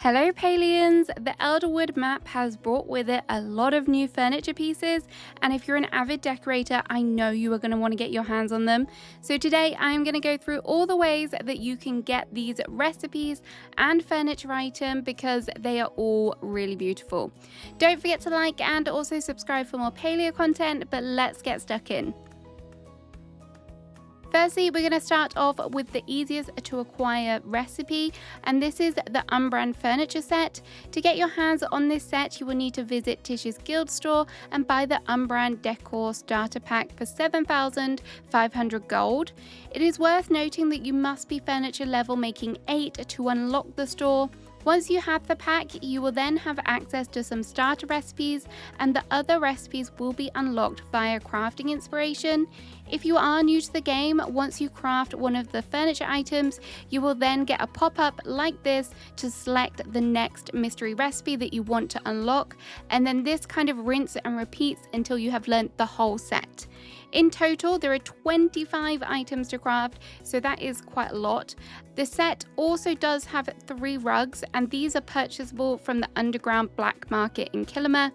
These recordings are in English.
Hello Palians! The Elderwood Map has brought with it a lot of new furniture pieces, and if you're an avid decorator, I know you are going to want to get your hands on them. So today I'm going to go through all the ways that you can get these recipes and furniture items because they are all really beautiful. Don't forget to like and also subscribe for more paleo content, but let's get stuck in. Firstly, we're going to start off with the easiest to acquire recipe, and this is the Umbraan Furniture set. To get your hands on this set, you will need to visit Tish's Guild store and buy the Umbraan Decor Starter Pack for 7,500 gold. It is worth noting that you must be furniture level making 8 to unlock the store. Once you have the pack, you will then have access to some starter recipes, and the other recipes will be unlocked via crafting inspiration. If you are new to the game, once you craft one of the furniture items, you will then get a pop-up like this to select the next mystery recipe that you want to unlock, and then this kind of rinse and repeats until you have learnt the whole set. In total, there are 25 items to craft, so that is quite a lot. The set also does have 3 rugs, and these are purchasable from the underground black market in Kilima.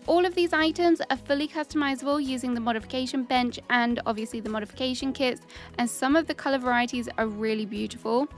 All of these items are fully customizable using the modification bench and obviously the modification kits, and some of the color varieties are really beautiful.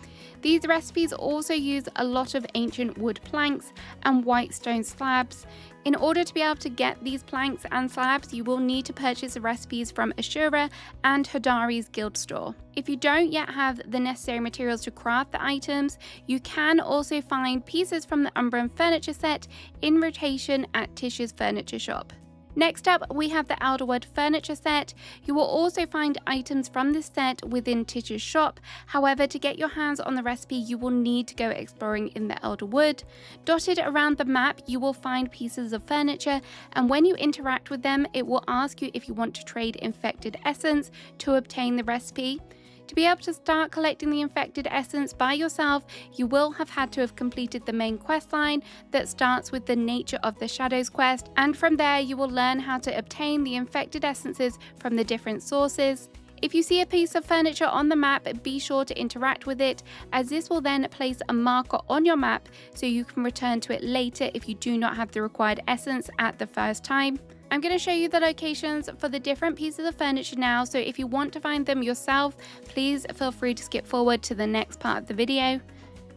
These recipes also use a lot of ancient wood planks and white stone slabs. In order to be able to get these planks and slabs, you will need to purchase the recipes from Ashura and Hadari's guild store. If you don't yet have the necessary materials to craft the items, you can also find pieces from the Umbraan Furniture set in rotation at Tish's furniture shop. Next up, we have the Elderwood Furniture set. You will also find items from this set within Tish's shop. However, to get your hands on the recipe, you will need to go exploring in the Elderwood. Dotted around the map, you will find pieces of furniture, and when you interact with them, it will ask you if you want to trade infected essence to obtain the recipe. To be able to start collecting the infected essence by yourself, you will have had to have completed the main quest line that starts with the Nature of the Shadows quest, and from there you will learn how to obtain the infected essences from the different sources. If you see a piece of furniture on the map, be sure to interact with it, as this will then place a marker on your map so you can return to it later if you do not have the required essence at the first time. I'm going to show you the locations for the different pieces of furniture now, so if you want to find them yourself, please feel free to skip forward to the next part of the video.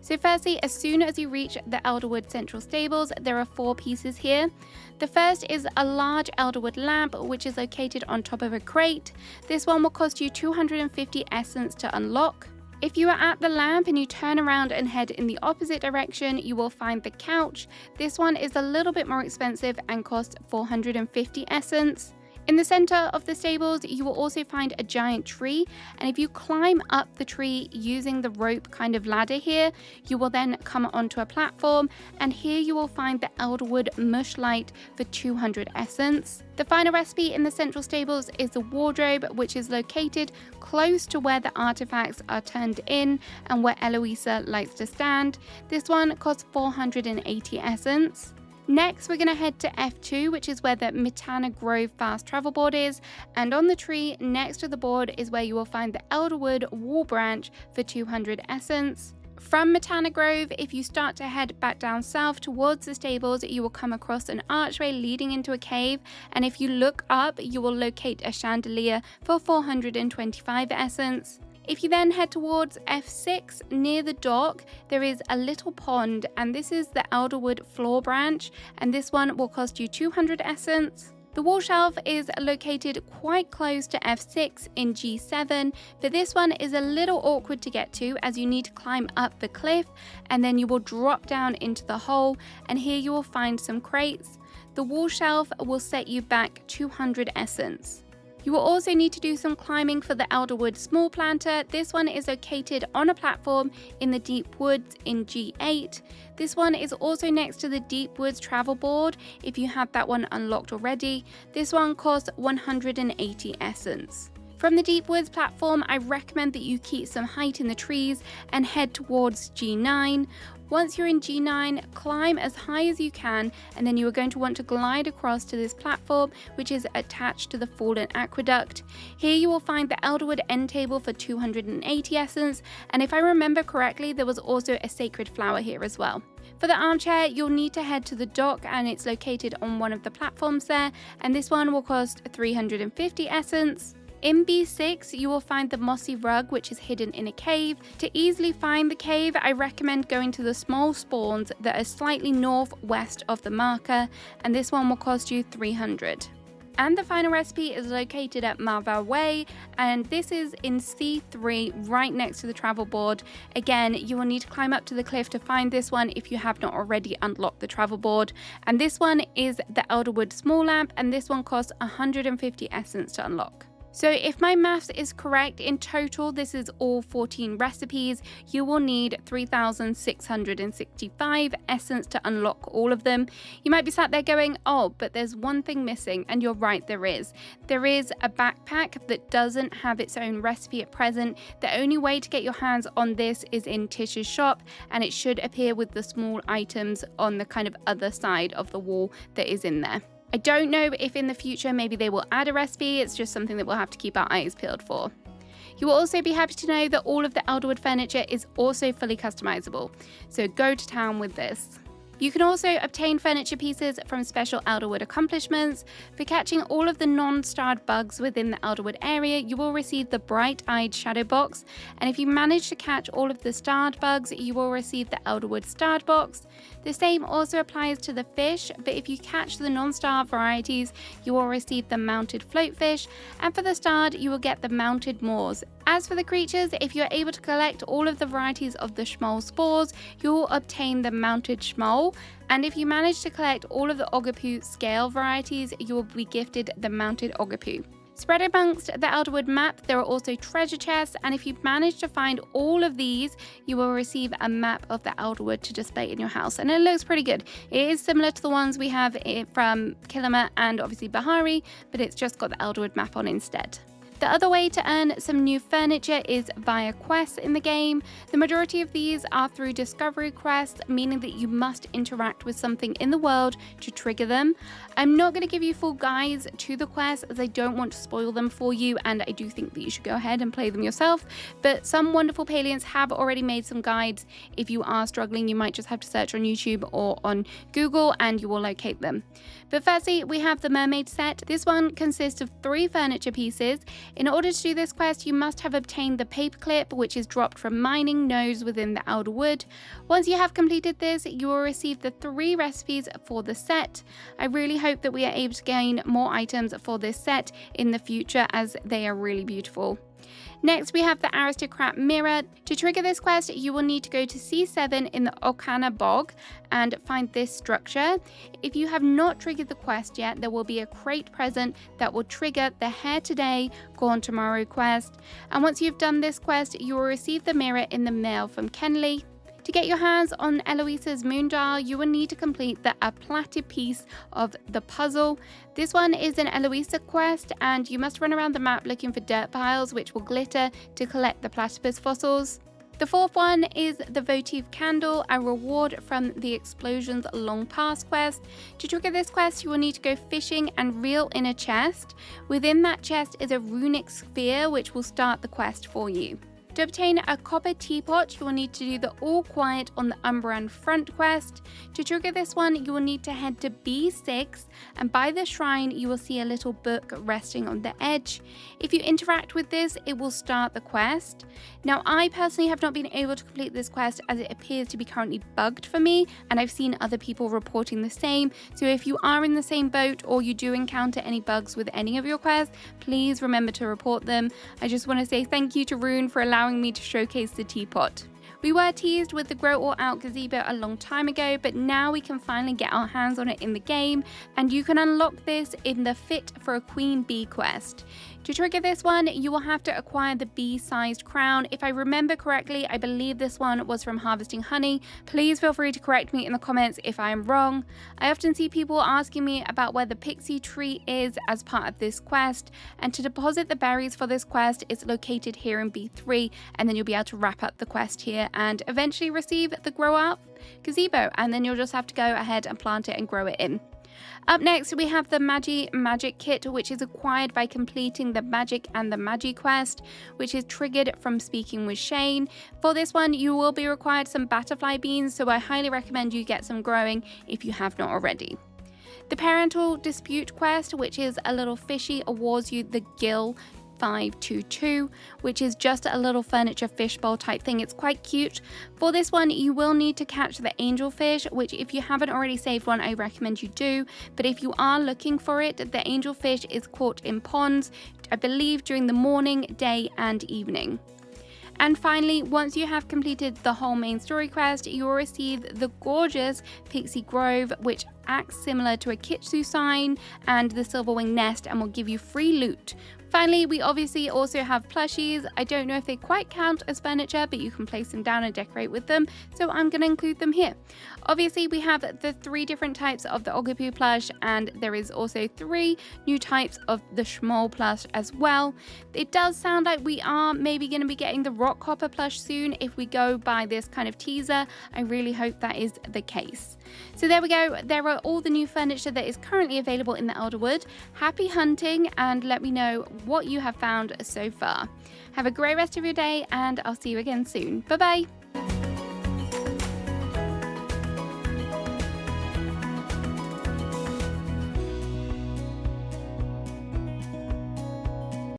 So firstly, as soon as you reach the Elderwood Central Stables, there are 4 pieces here. The first is a large Elderwood lamp, which is located on top of a crate. This one will cost you 250 essence to unlock. If you are at the lamp and you turn around and head in the opposite direction, you will find the couch. This one is a little bit more expensive and costs 450 essence. In the center of the stables, you will also find a giant tree, and if you climb up the tree using the rope kind of ladder here, you will then come onto a platform, and here you will find the Elderwood Mush Light for 200 essence. The final recipe in the central stables is the wardrobe, which is located close to where the artifacts are turned in and where Eloisa likes to stand. This one costs 480 essence. Next, we're going to head to F2, which is where the Mitana Grove fast travel board is, and on the tree next to the board is where you will find the Elderwood wall branch for 200 essence. From Mitana Grove, if you start to head back down south towards the stables, you will come across an archway leading into a cave, and if you look up, you will locate a chandelier for 425 essence. If you then head towards F6, near the dock, there is a little pond, and this is the Elderwood floor branch, and this one will cost you 200 essence. The wall shelf is located quite close to F6 in G7, but this one is a little awkward to get to as you need to climb up the cliff, and then you will drop down into the hole, and here you will find some crates. The wall shelf will set you back 200 essence. You will also need to do some climbing for the Elderwood Small Planter. This one is located on a platform in the Deep Woods in G8. This one is also next to the Deep Woods Travel Board if you have that one unlocked already. This one costs 180 essence. From the Deep Woods platform, I recommend that you keep some height in the trees and head towards G9. Once you're in G9, climb as high as you can, and then you are going to want to glide across to this platform, which is attached to the fallen aqueduct. Here you will find the Elderwood end table for 280 essence, and if I remember correctly, there was also a sacred flower here as well. For the armchair, you'll need to head to the dock, and it's located on one of the platforms there, and this one will cost 350 essence. In B6, you will find the mossy rug, which is hidden in a cave. To easily find the cave, I recommend going to the small spawns that are slightly northwest of the marker, and this one will cost you 300. And the final recipe is located at Marval Way, and this is in C3, right next to the travel board. Again, you will need to climb up to the cliff to find this one if you have not already unlocked the travel board. And this one is the Elderwood small lamp, and this one costs 150 essence to unlock. So if my maths is correct, in total this is all 14 recipes. You will need 3,665 essence to unlock all of them. You might be sat there going, oh, but there's one thing missing, and you're right, there is. There is a backpack that doesn't have its own recipe at present. The only way to get your hands on this is in Tish's shop, and it should appear with the small items on the kind of other side of the wall that is in there. I don't know if in the future maybe they will add a recipe. It's just something that we'll have to keep our eyes peeled for. You will also be happy to know that all of the Elderwood furniture is also fully customizable, so go to town with this. You can also obtain furniture pieces from special Elderwood accomplishments. For catching all of the non-starred bugs within the Elderwood area, you will receive the bright-eyed shadow box, and if you manage to catch all of the starred bugs, you will receive the Elderwood starred box. The same also applies to the fish, but if you catch the non-starred varieties, you will receive the mounted float fish, and for the starred, you will get the mounted moors. As for the creatures, if you're able to collect all of the varieties of the schmoll spores, you will obtain the mounted schmoll, and if you manage to collect all of the Oggapoo scale varieties, you will be gifted the mounted Oggapoo. Spread amongst the Elderwood map, there are also treasure chests, and if you manage to find all of these, you will receive a map of the Elderwood to display in your house, and it looks pretty good. It is similar to the ones we have from Kilima and obviously Bahari, but it's just got the Elderwood map on instead. The other way to earn some new furniture is via quests in the game. The majority of these are through discovery quests, meaning that you must interact with something in the world to trigger them. I'm not going to give you full guides to the quests as I don't want to spoil them for you, and I do think that you should go ahead and play them yourself, but some wonderful Palians have already made some guides. If you are struggling, you might just have to search on YouTube or on Google and you will locate them. But firstly, we have the mermaid set. This one consists of 3 furniture pieces. In order to do this quest, you must have obtained the paperclip, which is dropped from mining nodes within the Elderwood. Once you have completed this, you will receive the 3 recipes for the set. I really hope that we are able to gain more items for this set in the future, as they are really beautiful. Next, we have the Aristocrat Mirror. To trigger this quest, you will need to go to C7 in the Okana Bog and find this structure. If you have not triggered the quest yet, there will be a crate present that will trigger the Hair Today, Gone Tomorrow quest. And once you've done this quest, you will receive the mirror in the mail from Kenley. To get your hands on Eloisa's Moondial, you will need to complete the aplatted piece of the puzzle. This one is an Eloisa quest, and you must run around the map looking for dirt piles which will glitter to collect the platypus fossils. The 4th one is the Votive Candle, a reward from the Explosions Long Past quest. To trigger this quest, you will need to go fishing and reel in a chest. Within that chest is a runic sphere which will start the quest for you. To obtain a copper teapot, you will need to do the All Quiet on the Umbraan Front quest. To trigger this one, you will need to head to B6, and by the shrine, you will see a little book resting on the edge. If you interact with this, it will start the quest. Now, I personally have not been able to complete this quest as it appears to be currently bugged for me, and I've seen other people reporting the same. So if you are in the same boat or you do encounter any bugs with any of your quests, please remember to report them. I just want to say thank you to Rune for allowing me to showcase the teapot. We were teased with the Grow All Out gazebo a long time ago, but now we can finally get our hands on it in the game, and you can unlock this in the Fit for a Queen Bee quest. To trigger this one, you will have to acquire the bee-sized crown. If I remember correctly, I believe this one was from harvesting honey. Please feel free to correct me in the comments if I am wrong. I often see people asking me about where the pixie tree is as part of this quest, and to deposit the berries for this quest, it's located here in B3, and then you'll be able to wrap up the quest here and eventually receive the grow up gazebo, and then you'll just have to go ahead and plant it and grow it in. Up next, we have the Magic Kit, which is acquired by completing the Magic and the Magi quest, which is triggered from speaking with Shane. For this one, you will be required some butterfly beans, so I highly recommend you get some growing if you have not already. The Parental Dispute quest, which is a little fishy, awards you the Gill 522, which is just a little furniture fishbowl type thing. It's quite cute. For this one, you will need to catch the angelfish, which if you haven't already saved one, I recommend you do. But if you are looking for it, the angelfish is caught in ponds, I believe during the morning, day, and evening. And finally, once you have completed the whole main story quest, you will receive the gorgeous Pixie Grove, which acts similar to a Kitsu sign and the Silverwing Nest and will give you free loot. Finally, we obviously also have plushies. I don't know if they quite count as furniture, but you can place them down and decorate with them, so I'm going to include them here. Obviously, we have the 3 different types of the Ogapu plush, and there is also 3 new types of the Schmoll plush as well. It does sound like we are maybe going to be getting the Rock Hopper plush soon if we go by this kind of teaser. I really hope that is the case. So there we go. There are all the new furniture that is currently available in the Elderwood. Happy hunting, and let me know what you have found so far. Have a great rest of your day, and I'll see you again soon. Bye bye.